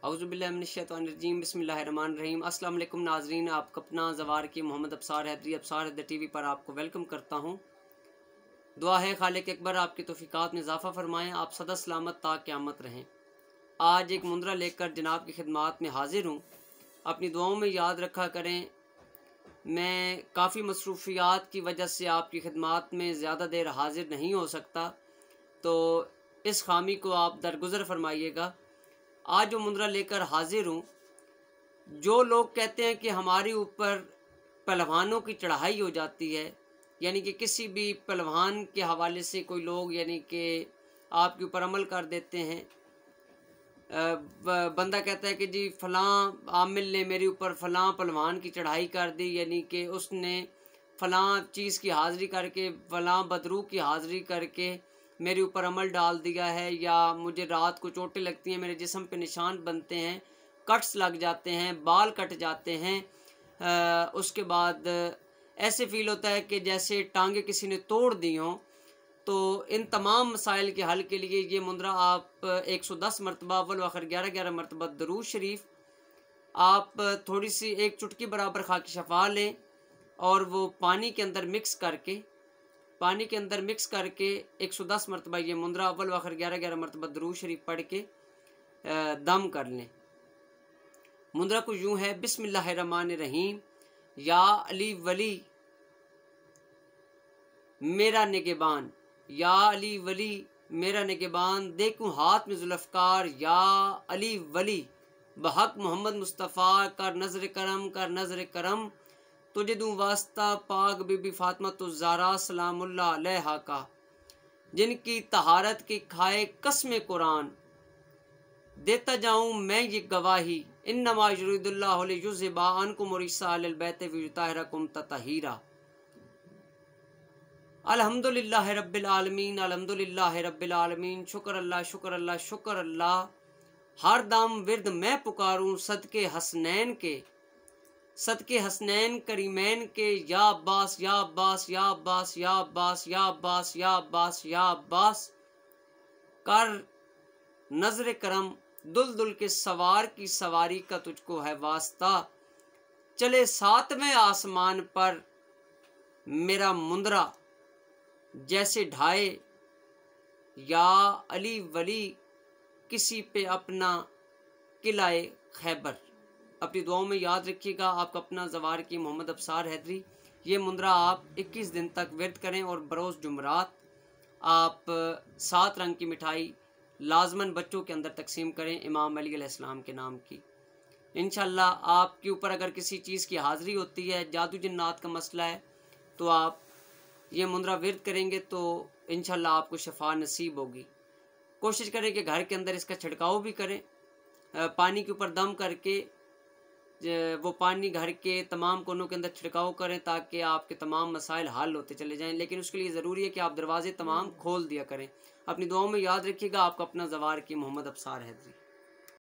औज़ुबिल्लाहिमिनश्शैतानिर्रजीम बिस्मिल्लाहिर्रहमानिर्रहीम। अस्सलाम वालेकुम नाज़रीन, आपका अपना ज़वार की मोहम्मद अब्सार हैदरी टीवी पर आपको वेलकम करता हूँ। दुआ है खालिक अकबर आपकी तौफ़ीक़ात में इज़ाफ़ा फ़रमाएँ, आप सदा सलामत ता क़यामत रहें। आज एक मुंदरा लेकर जनाब की खिदमत में हाज़िर हूँ। अपनी दुआओं में याद रखा करें। मैं काफ़ी मसरूफ़ियात की वजह से आपकी खिदमत में ज़्यादा देर हाज़िर नहीं हो सकता, तो इस खामी को आप दरगुज़र फरमाइएगा। आज जो मुंदरा लेकर हाज़िर हूँ, जो लोग कहते हैं कि हमारे ऊपर पहलवानों की चढ़ाई हो जाती है, यानी कि किसी भी पहलवान के हवाले से कोई लोग यानी कि आपके ऊपर अमल कर देते हैं। बंदा कहता है कि जी फ़लाँ आमिल ने मेरे ऊपर फ़लाँ पहलवान की चढ़ाई कर दी, यानी कि उसने फ़लाँ चीज़ की हाज़िरी करके, फ़लाँ बदरू की हाज़िरी करके मेरे ऊपर अमल डाल दिया है, या मुझे रात को चोटें लगती हैं, मेरे जिस्म पे निशान बनते हैं, कट्स लग जाते हैं, बाल कट जाते हैं। उसके बाद ऐसे फ़ील होता है कि जैसे टांगे किसी ने तोड़ दी हों। तो इन तमाम मसाइल के हल के लिए ये मुंदरा आप 110 मरतबा अव्वल व आखिर 11-11 मरतबा दरूद शरीफ, आप थोड़ी सी एक चुटकी बराबर खाकी शफ़ा लें और वो पानी के अंदर मिक्स करके 110 मरतबा ये मुंदरा अव्वल व आखिर 11-11 मरतबा दरूद शरीफ पढ़ के दम कर लें। मुंदरा को यूँ है, बिस्मिल्लाहिर्रहमानिर्रहीम। या अली वली मेरा निगहबान, या अली वली मेरा निगहबान, देखूं हाथ में जुल्फ़कार, या अली वली बहक मोहम्मद मुस्तफ़ा, कर नज़र करम, कर नज़र करम, तुझे दूँ वास्ता पाक बीबी फ़ातिमा तो ज़हरा सलामुल्लाह अलैहा का, जिनकी तहारत की खाए कसम कुरान, देता जाऊँ मैं ये गवाही, इन्नमा युरिदुल्लाहु लियुज़हिबा अन्कुम रिज्सा अहलल बैत व युतहिरकुम तत्हीरा। अल्हम्दुलिल्लाहि रब्बिल आलमीन, अल्हम्दुलिल्लाहि रब्बिल आलमीन। शुक्र अल्लाह, शुक्र अल्लाह, शुक्र अल्लाह। हर दम विर्द मैं पुकारूं सदके हसनैन के, सदके हसनैन करीमैन के, या अब्बास, या अब्बास, या अब्बास, या अब्बास, या अब्बास, या अब्बास, या अब्बास, कर नजर करम, दुल दुल के सवार की सवारी का तुझको है वास्ता, चले 7वें आसमान पर मेरा मुंदरा जैसे ढाए, या अली वली किसी पे अपना किलाए खैबर। अपनी दुआओं में याद रखिएगा। आपका अपना ज़वार की मोहम्मद अब्सार हैदरी। ये मुंदरा आप 21 दिन तक विर्द करें और बरोज़ जुमरात आप 7 रंग की मिठाई लाजमन बच्चों के अंदर तकसीम करें इमाम अली अलैहिस्सलाम के नाम की। इंशाअल्लाह आपके ऊपर अगर किसी चीज़ की हाज़िरी होती है, जादू जिन्नात का मसला है, तो आप ये मुंदरा विर्द करेंगे तो इंशाअल्लाह आपको शफ़ा नसीब होगी। कोशिश करें कि घर के अंदर इसका छिड़काव भी करें, पानी के ऊपर दम करके वो पानी घर के तमाम कोनों के अंदर छिड़काव करें, ताकि आपके तमाम मसाइल हल होते चले जाएं। लेकिन उसके लिए ज़रूरी है कि आप दरवाजे तमाम खोल दिया करें। अपनी दुआओं में याद रखिएगा। आपका अपना ज़वार की मोहम्मद अब्सार हैदरी।